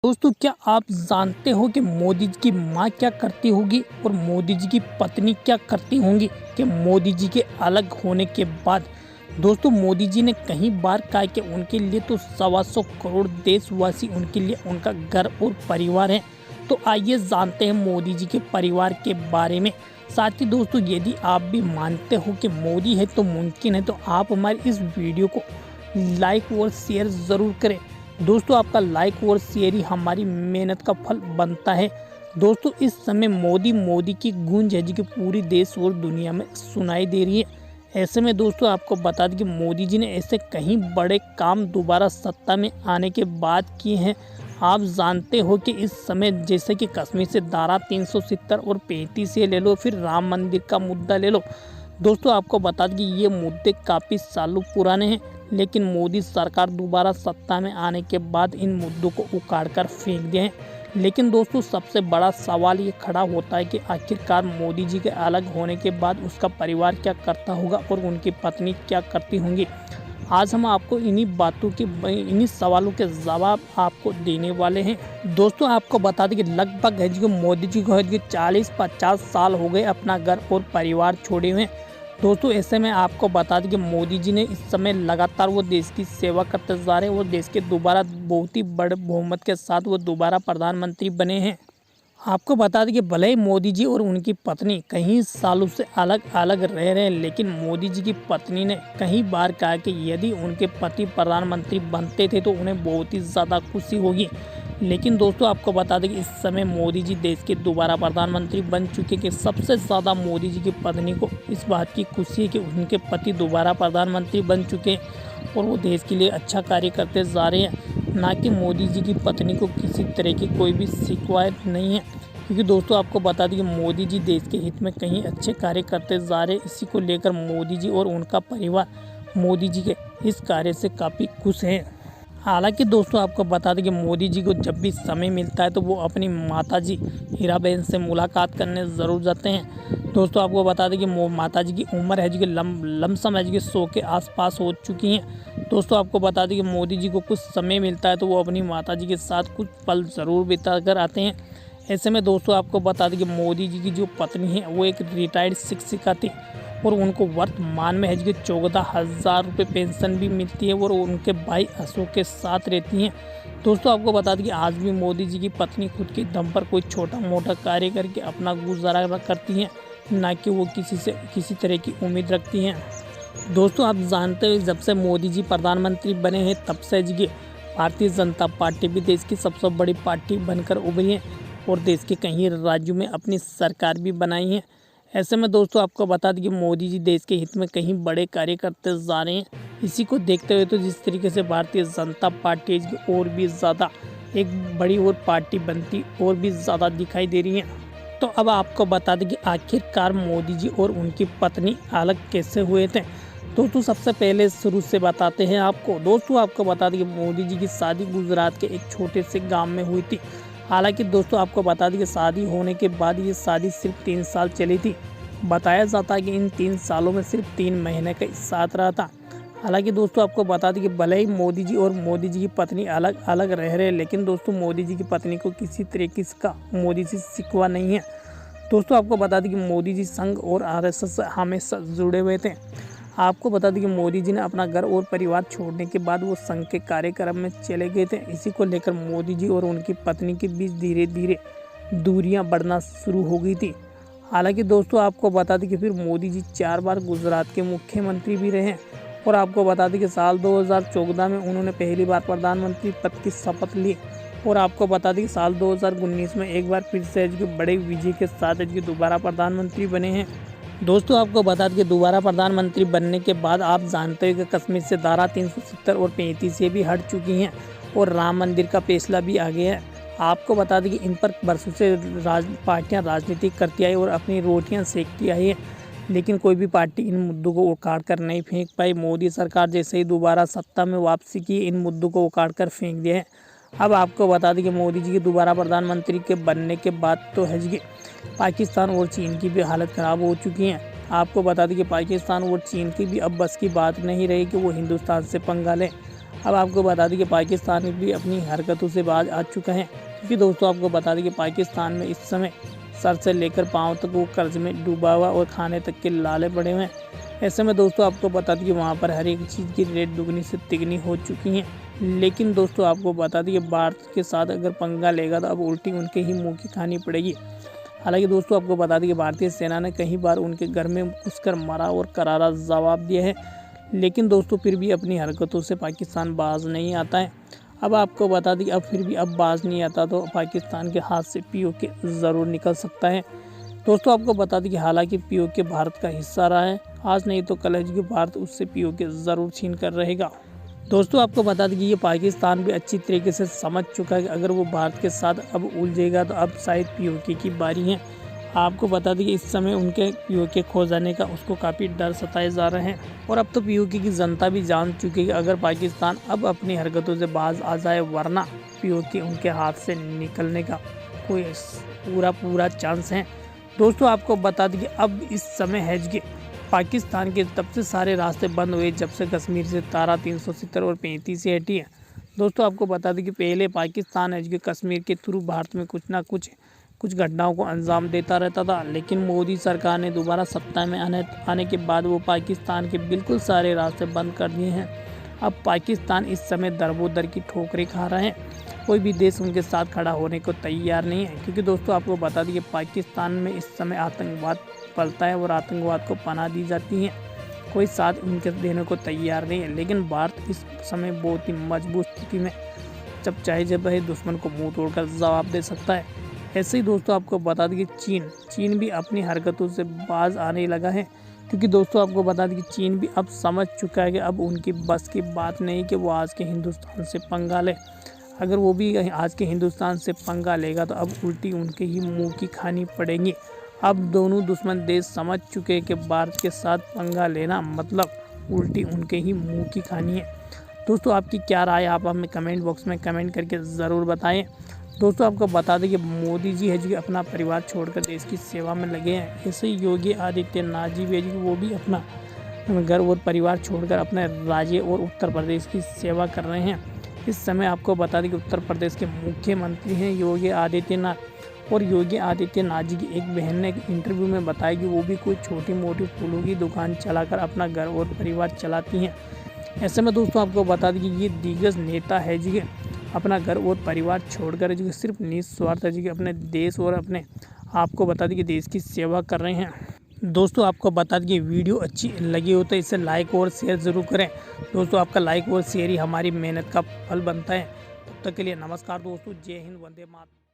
दोस्तों, क्या आप जानते हो कि मोदी जी की माँ क्या करती होगी और मोदी जी की पत्नी क्या करती होंगी कि मोदी जी के अलग होने के बाद। दोस्तों, मोदी जी ने कई बार कहा कि उनके लिए तो 125 करोड़ देशवासी उनके लिए उनका घर और परिवार है। तो आइए जानते हैं मोदी जी के परिवार के बारे में। साथ ही दोस्तों, यदि आप भी मानते हो कि मोदी है तो मुमकिन है, तो आप हमारी इस वीडियो को लाइक और शेयर ज़रूर करें। दोस्तों, आपका लाइक और शेयर ही हमारी मेहनत का फल बनता है। दोस्तों, इस समय मोदी मोदी की गूंज है जो पूरी देश और दुनिया में सुनाई दे रही है। ऐसे में दोस्तों, आपको बता दें कि मोदी जी ने ऐसे कहीं बड़े काम दोबारा सत्ता में आने के बाद किए हैं। आप जानते हो कि इस समय जैसे कि कश्मीर से धारा 370 और 35 से ले लो, फिर राम मंदिर का मुद्दा ले लो। दोस्तों, आपको बता दें कि ये मुद्दे काफ़ी सालों पुराने हैं, लेकिन मोदी सरकार दोबारा सत्ता में आने के बाद इन मुद्दों को उखाड़ कर फेंक दिए हैं। लेकिन दोस्तों, सबसे बड़ा सवाल ये खड़ा होता है कि आखिरकार मोदी जी के अलग होने के बाद उसका परिवार क्या करता होगा और उनकी पत्नी क्या करती होंगी। आज हम आपको इन्हीं सवालों के जवाब आपको देने वाले हैं। दोस्तों, आपको बता दें कि लगभग है जो मोदी जी को है जो 40-50 साल हो गए अपना घर और परिवार छोड़े हुए। दोस्तों, ऐसे में आपको बता दें कि मोदी जी ने इस समय लगातार वो देश की सेवा करते जा रहे हैं। वो देश के दोबारा बहुत ही बड़े बहुमत के साथ वो दोबारा प्रधानमंत्री बने हैं। आपको बता दें कि भले ही मोदी जी और उनकी पत्नी कई सालों से अलग अलग रह रहे हैं, लेकिन मोदी जी की पत्नी ने कई बार कहा कि यदि उनके पति प्रधानमंत्री बनते थे तो उन्हें बहुत ही ज़्यादा खुशी होगी। लेकिन दोस्तों, आपको बता दें कि इस समय मोदी जी देश के दोबारा प्रधानमंत्री बन चुके कि सबसे ज़्यादा मोदी जी की पत्नी को इस बात की खुशी है कि उनके पति दोबारा प्रधानमंत्री बन चुके हैं और वो देश के लिए अच्छा कार्य करते जा रहे हैं। ना कि मोदी जी की पत्नी को किसी तरह की कोई भी शिकायत नहीं है, क्योंकि दोस्तों आपको बता दें कि मोदी जी देश के हित में कहीं अच्छे कार्य करते जा रहे हैं। इसी को लेकर मोदी जी और उनका परिवार मोदी जी के इस कार्य से काफ़ी खुश हैं। हालांकि दोस्तों, आपको बता दें कि मोदी जी को जब भी समय मिलता है तो वो अपनी माताजी हीराबेन से मुलाकात करने ज़रूर जाते हैं। दोस्तों, आपको बता दें कि माता जी की उम्र है जो कि लमसम है जो कि 100 के आसपास हो चुकी हैं। दोस्तों, आपको बता दें कि मोदी जी को कुछ समय मिलता है तो वो अपनी माता जी के साथ कुछ पल ज़रूर बिता कर आते हैं। ऐसे में दोस्तों, आपको बता दें कि मोदी जी की जो पत्नी है वो एक रिटायर्ड शिक्षिका थी और उनको वर्तमान में है जो 14,000 रुपये पेंशन भी मिलती है और उनके भाई अशोक के साथ रहती हैं। दोस्तों, आपको बता दें कि आज भी मोदी जी की पत्नी खुद के दम पर कोई छोटा मोटा कार्य करके अपना गुजारा करती हैं, ना कि वो किसी तरह की उम्मीद रखती हैं। दोस्तों, आप जानते हो जब से मोदी जी प्रधानमंत्री बने हैं तब से जी भारतीय जनता पार्टी भी देश की सबसे बड़ी पार्टी बनकर उभरी है और देश के कई राज्यों में अपनी सरकार भी बनाई है। ऐसे में दोस्तों, आपको बता दें कि मोदी जी देश के हित में कहीं बड़े कार्य करते जा रहे हैं। इसी को देखते हुए तो जिस तरीके से भारतीय जनता पार्टी और भी ज़्यादा एक बड़ी और पार्टी बनती और भी ज़्यादा दिखाई दे रही है। तो अब आपको बता दें कि आखिरकार मोदी जी और उनकी पत्नी अलग कैसे हुए थे। दोस्तों, सबसे पहले शुरू से बताते हैं आपको। दोस्तों, आपको बता दें कि मोदी जी की शादी गुजरात के एक छोटे से गाँव में हुई थी। हालांकि दोस्तों, आपको बता दें कि शादी होने के बाद ये शादी सिर्फ 3 साल चली थी। बताया जाता है कि इन 3 सालों में सिर्फ 3 महीने का साथ रहा था। हालांकि दोस्तों, आपको बता दें कि भले ही मोदी जी और मोदी जी की पत्नी अलग अलग रह रहे हैं, लेकिन दोस्तों मोदी जी की पत्नी को किसी तरीके का मोदी से शिकवा नहीं है। दोस्तों, आपको बता दें कि मोदी जी संघ और RSS से हमेशा जुड़े हुए थे। आपको बता दें कि मोदी जी ने अपना घर और परिवार छोड़ने के बाद वो संघ के कार्यक्रम में चले गए थे। इसी को लेकर मोदी जी और उनकी पत्नी के बीच धीरे धीरे दूरियां बढ़ना शुरू हो गई थी। हालांकि दोस्तों, आपको बता दें कि फिर मोदी जी 4 बार गुजरात के मुख्यमंत्री भी रहे और आपको बता दें कि साल 2014 में उन्होंने पहली बार प्रधानमंत्री पद की शपथ ली और आपको बता दें कि साल 2019 में एक बार फिर से बड़े विजय के साथ दोबारा प्रधानमंत्री बने हैं। दोस्तों, आपको बता दें कि दोबारा प्रधानमंत्री बनने के बाद आप जानते हो कि कश्मीर से धारा 370 और 35 से भी हट चुकी हैं और राम मंदिर का फैसला भी आ गया है। आपको बता दें कि इन पर बरसों से पार्टियां राजनीति करती आई और अपनी रोटियां सेकती आई है, लेकिन कोई भी पार्टी इन मुद्दों को उखाड़ कर नहीं फेंक पाई। मोदी सरकार जैसे ही दोबारा सत्ता में वापसी की, इन मुद्दों को उखाड़ कर फेंक दिया है। अब आपको बता दें कि मोदी जी के दोबारा प्रधानमंत्री के बनने के बाद तो है जी पाकिस्तान और चीन की भी हालत ख़राब हो चुकी है। आपको बता दें कि पाकिस्तान और चीन की भी अब बस की बात नहीं रही कि वो हिंदुस्तान से पंगा लें। अब आपको बता दें कि पाकिस्तान भी अपनी हरकतों से बाज आ चुका है, क्योंकि दोस्तों आपको बता दें कि पाकिस्तान में इस समय सर से लेकर पाँव तक वो कर्ज में डूबा हुआ और खाने तक के लाले पड़े हुए हैं। ऐसे में दोस्तों आपको बता दें कि वहाँ पर हर एक चीज़ की रेट दुगनी से तिगनी हो चुकी हैं। लेकिन दोस्तों आपको बता दें कि भारत के साथ अगर पंगा लेगा तो अब उल्टी उनके ही मुँह की खानी पड़ेगी। हालांकि दोस्तों आपको बता दें कि भारतीय सेना ने कई बार उनके घर में घुसकर मारा और करारा जवाब दिया है, लेकिन दोस्तों फिर भी अपनी हरकतों से पाकिस्तान बाज नहीं आता है। अब आपको बता दें कि अब फिर भी अब बाज नहीं आता तो पाकिस्तान के हाथ से पीओके ज़रूर निकल सकता है। दोस्तों आपको बता दें कि हालांकि पीओके भारत का हिस्सा रहा है, आज नहीं तो कल कि भारत उससे पीओके ज़रूर छीन कर रहेगा। दोस्तों आपको बता दें कि ये पाकिस्तान भी अच्छी तरीके से समझ चुका है कि अगर वो भारत के साथ अब उलझेगा तो अब शायद पीओके की बारी है। आपको बता दें कि इस समय उनके पीओके खो जाने का उसको काफ़ी डर सताए जा रहे हैं, और अब तो पीओके की जनता भी जान चुकी है कि अगर पाकिस्तान अब अपनी हरकतों से बाज आ जाए वरना पीओके उनके हाथ से निकलने का कोई पूरा चांस है। दोस्तों आपको बता दें कि अब इस समय है कि पाकिस्तान के तब से सारे रास्ते बंद हुए जब से कश्मीर से तारा 370 और 35 से हटी है। दोस्तों आपको बता दें कि पहले पाकिस्तान है कि कश्मीर के थ्रू भारत में कुछ घटनाओं को अंजाम देता रहता था, लेकिन मोदी सरकार ने दोबारा सत्ता में आने के बाद वो पाकिस्तान के बिल्कुल सारे रास्ते बंद कर दिए हैं। अब पाकिस्तान इस समय दरबोदर की ठोकरें खा रहे हैं, कोई भी देश उनके साथ खड़ा होने को तैयार नहीं है, क्योंकि दोस्तों आपको बता दें कि पाकिस्तान में इस समय आतंकवाद पलता है और आतंकवाद को पनाह दी जाती है, कोई साथ उनके देने को तैयार नहीं है। लेकिन भारत इस समय बहुत ही मजबूत स्थिति में जब चाहे दुश्मन को मुंह तोड़कर जवाब दे सकता है। ऐसे ही दोस्तों आपको बता दें कि चीन भी अपनी हरकतों से बाज आने लगा है, क्योंकि दोस्तों आपको बता दें कि चीन भी अब समझ चुका है कि अब उनकी बस की बात नहीं कि वो आज के हिंदुस्तान से पंगा ले। अगर वो भी आज के हिंदुस्तान से पंगा लेगा तो अब उल्टी उनके ही मुंह की खानी पड़ेगी। अब दोनों दुश्मन देश समझ चुके हैं कि भारत के साथ पंगा लेना मतलब उल्टी उनके ही मुंह की खानी है। दोस्तों आपकी क्या राय, आप हमें कमेंट बॉक्स में कमेंट करके ज़रूर बताएं। दोस्तों आपको बता दें कि मोदी जी है जो अपना परिवार छोड़कर देश की सेवा में लगे हैं। ऐसे ही योगी आदित्यनाथ जी भी है जो वो भी अपना घर और परिवार छोड़कर अपने राज्य और उत्तर प्रदेश की सेवा कर रहे हैं। इस समय आपको बता दें कि उत्तर प्रदेश के मुख्यमंत्री हैं योगी आदित्यनाथ, और योगी आदित्यनाथ जी की एक बहन ने इंटरव्यू में बताया कि वो भी कोई छोटी मोटी फूलों की दुकान चलाकर अपना घर और परिवार चलाती हैं। ऐसे में दोस्तों आपको बता दें कि ये दिग्गज नेता है जी अपना घर और परिवार छोड़कर जो सिर्फ निस्वार्थ जी अपने देश और अपने आपको बता दें कि देश की सेवा कर रहे हैं। दोस्तों आपको बता दें कि वीडियो अच्छी लगी हो तो इसे लाइक और शेयर ज़रूर करें। दोस्तों आपका लाइक और शेयर ही हमारी मेहनत का फल बनता है। तब तक के लिए नमस्कार दोस्तों, जय हिंद, वंदे मातरम।